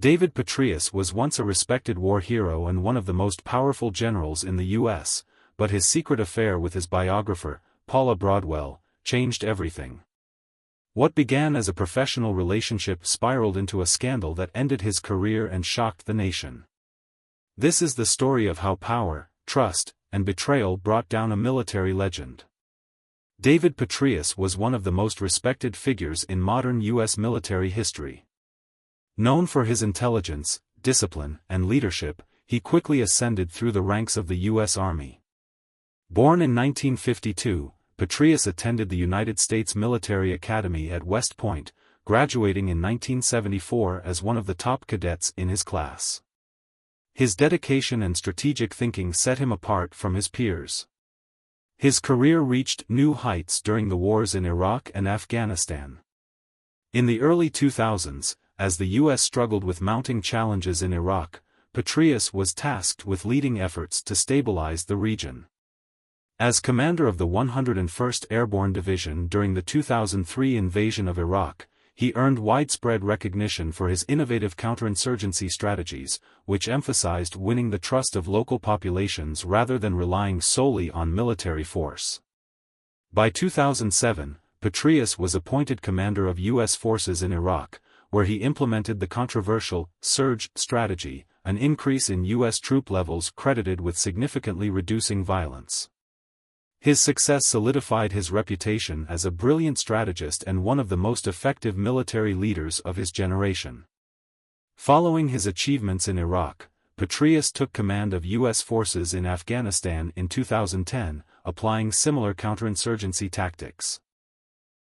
David Petraeus was once a respected war hero and one of the most powerful generals in the U.S., but his secret affair with his biographer, Paula Broadwell, changed everything. What began as a professional relationship spiraled into a scandal that ended his career and shocked the nation. This is the story of how power, trust, and betrayal brought down a military legend. David Petraeus was one of the most respected figures in modern U.S. military history. Known for his intelligence, discipline, and leadership, he quickly ascended through the ranks of the U.S. Army. Born in 1952, Petraeus attended the United States Military Academy at West Point, graduating in 1974 as one of the top cadets in his class. His dedication and strategic thinking set him apart from his peers. His career reached new heights during the wars in Iraq and Afghanistan. In the early 2000s, as the U.S. struggled with mounting challenges in Iraq, Petraeus was tasked with leading efforts to stabilize the region. As commander of the 101st Airborne Division during the 2003 invasion of Iraq, he earned widespread recognition for his innovative counterinsurgency strategies, which emphasized winning the trust of local populations rather than relying solely on military force. By 2007, Petraeus was appointed commander of U.S. forces in Iraq, where he implemented the controversial surge strategy, an increase in U.S. troop levels credited with significantly reducing violence. His success solidified his reputation as a brilliant strategist and one of the most effective military leaders of his generation. Following his achievements in Iraq, Petraeus took command of U.S. forces in Afghanistan in 2010, applying similar counterinsurgency tactics.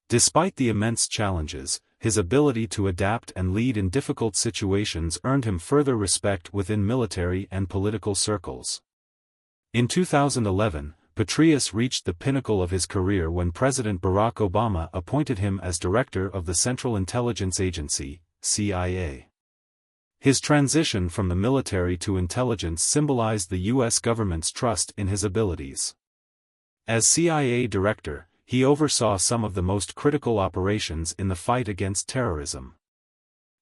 Despite the immense challenges, his ability to adapt and lead in difficult situations earned him further respect within military and political circles. In 2011, Petraeus reached the pinnacle of his career when President Barack Obama appointed him as director of the Central Intelligence Agency, CIA. His transition from the military to intelligence symbolized the U.S. government's trust in his abilities. As CIA director, he oversaw some of the most critical operations in the fight against terrorism.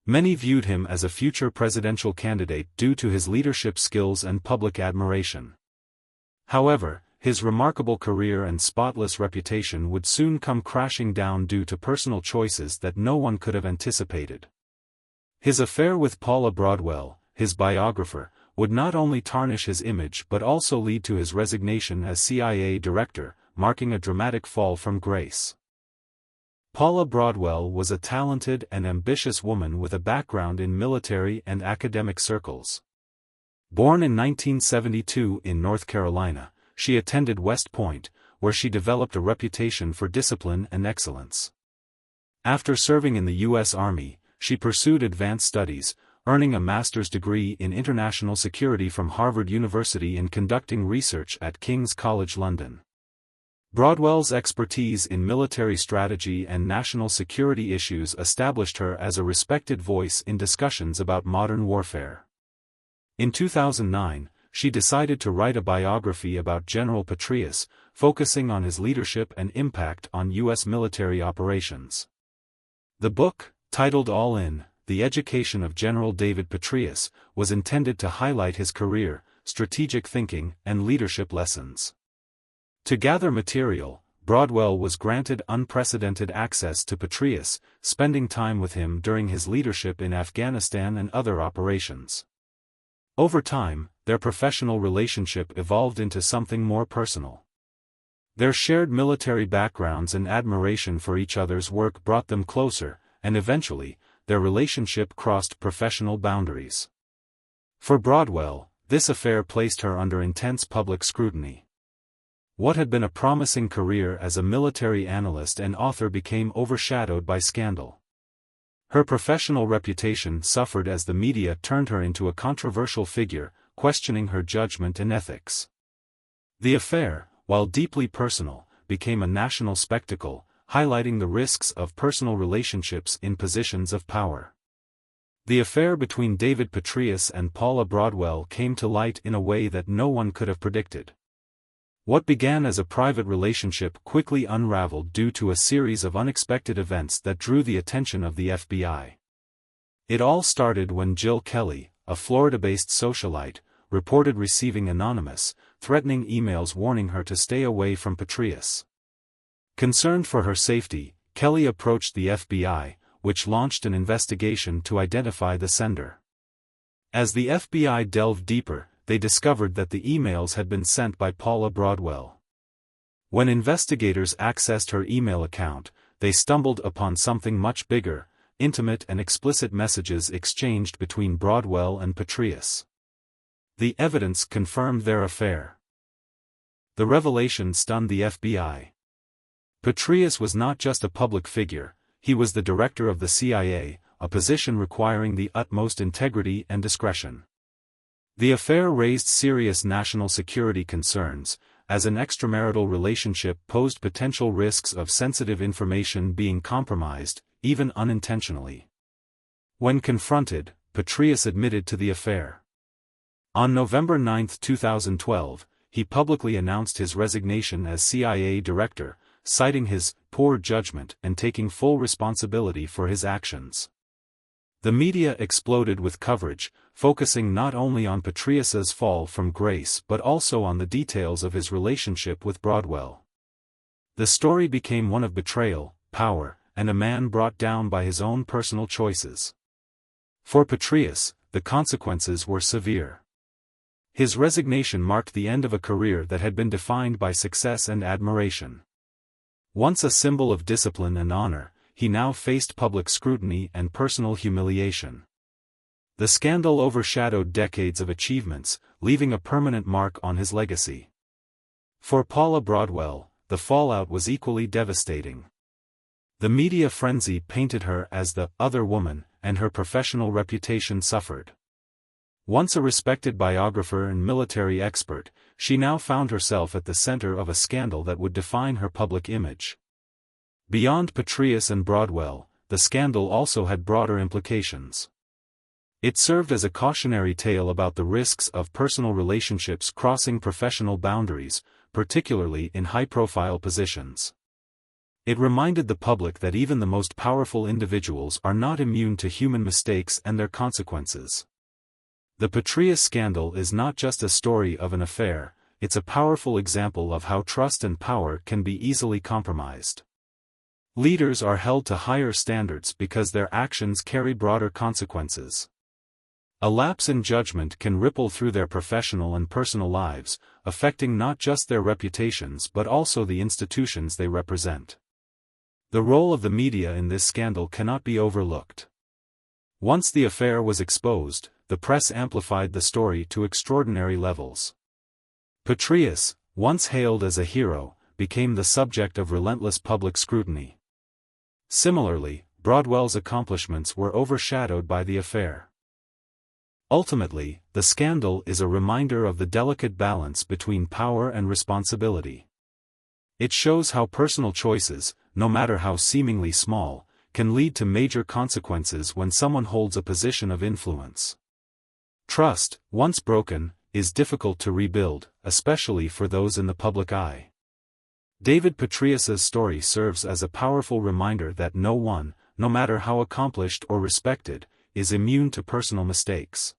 Many viewed him as a future presidential candidate due to his leadership skills and public admiration. However, his remarkable career and spotless reputation would soon come crashing down due to personal choices that no one could have anticipated. His affair with Paula Broadwell, his biographer, would not only tarnish his image but also lead to his resignation as CIA director, marking a dramatic fall from grace. Paula Broadwell was a talented and ambitious woman with a background in military and academic circles. Born in 1972 in North Carolina, she attended West Point, where she developed a reputation for discipline and excellence. After serving in the U.S. Army, she pursued advanced studies, earning a master's degree in international security from Harvard University and conducting research at King's College London. Broadwell's expertise in military strategy and national security issues established her as a respected voice in discussions about modern warfare. In 2009, she decided to write a biography about General Petraeus, focusing on his leadership and impact on U.S. military operations. The book, titled All In, The Education of General David Petraeus, was intended to highlight his career, strategic thinking, and leadership lessons. To gather material, Broadwell was granted unprecedented access to Petraeus, spending time with him during his leadership in Afghanistan and other operations. Over time, their professional relationship evolved into something more personal. Their shared military backgrounds and admiration for each other's work brought them closer, and eventually, their relationship crossed professional boundaries. For Broadwell, this affair placed her under intense public scrutiny. What had been a promising career as a military analyst and author became overshadowed by scandal. Her professional reputation suffered as the media turned her into a controversial figure, questioning her judgment and ethics. The affair, while deeply personal, became a national spectacle, highlighting the risks of personal relationships in positions of power. The affair between David Petraeus and Paula Broadwell came to light in a way that no one could have predicted. What began as a private relationship quickly unraveled due to a series of unexpected events that drew the attention of the FBI. It all started when Jill Kelly, a Florida-based socialite, reported receiving anonymous, threatening emails warning her to stay away from Petraeus. Concerned for her safety, Kelly approached the FBI, which launched an investigation to identify the sender. As the FBI delved deeper, they discovered that the emails had been sent by Paula Broadwell. When investigators accessed her email account, they stumbled upon something much bigger: intimate and explicit messages exchanged between Broadwell and Petraeus. The evidence confirmed their affair. The revelation stunned the FBI. Petraeus was not just a public figure, he was the director of the CIA, a position requiring the utmost integrity and discretion. The affair raised serious national security concerns, as an extramarital relationship posed potential risks of sensitive information being compromised, even unintentionally. When confronted, Petraeus admitted to the affair. On November 9, 2012, he publicly announced his resignation as CIA director, citing his poor judgment and taking full responsibility for his actions. The media exploded with coverage, focusing not only on Petraeus's fall from grace but also on the details of his relationship with Broadwell. The story became one of betrayal, power, and a man brought down by his own personal choices. For Petraeus, the consequences were severe. His resignation marked the end of a career that had been defined by success and admiration. Once a symbol of discipline and honor, he now faced public scrutiny and personal humiliation. The scandal overshadowed decades of achievements, leaving a permanent mark on his legacy. For Paula Broadwell, the fallout was equally devastating. The media frenzy painted her as the other woman, and her professional reputation suffered. Once a respected biographer and military expert, she now found herself at the center of a scandal that would define her public image. Beyond Petraeus and Broadwell, the scandal also had broader implications. It served as a cautionary tale about the risks of personal relationships crossing professional boundaries, particularly in high-profile positions. It reminded the public that even the most powerful individuals are not immune to human mistakes and their consequences. The Petraeus scandal is not just a story of an affair, it's a powerful example of how trust and power can be easily compromised. Leaders are held to higher standards because their actions carry broader consequences. A lapse in judgment can ripple through their professional and personal lives, affecting not just their reputations but also the institutions they represent. The role of the media in this scandal cannot be overlooked. Once the affair was exposed, the press amplified the story to extraordinary levels. Petraeus, once hailed as a hero, became the subject of relentless public scrutiny. Similarly, Broadwell's accomplishments were overshadowed by the affair. Ultimately, the scandal is a reminder of the delicate balance between power and responsibility. It shows how personal choices, no matter how seemingly small, can lead to major consequences when someone holds a position of influence. Trust, once broken, is difficult to rebuild, especially for those in the public eye. David Petraeus's story serves as a powerful reminder that no one, no matter how accomplished or respected, is immune to personal mistakes.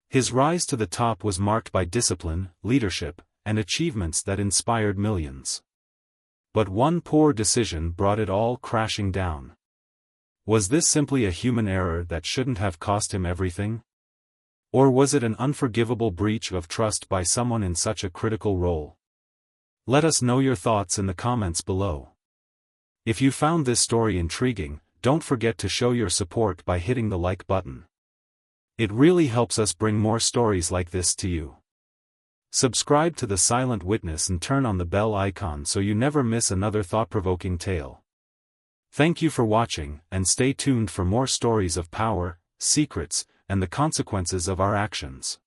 His rise to the top was marked by discipline, leadership, and achievements that inspired millions. But one poor decision brought it all crashing down. Was this simply a human error that shouldn't have cost him everything? Or was it an unforgivable breach of trust by someone in such a critical role? Let us know your thoughts in the comments below. If you found this story intriguing, don't forget to show your support by hitting the like button. It really helps us bring more stories like this to you. Subscribe to The Silent Witness and turn on the bell icon so you never miss another thought-provoking tale. Thank you for watching, and stay tuned for more stories of power, secrets, and the consequences of our actions.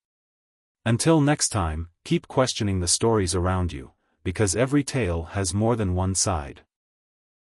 Until next time, keep questioning the stories around you, because every tale has more than one side.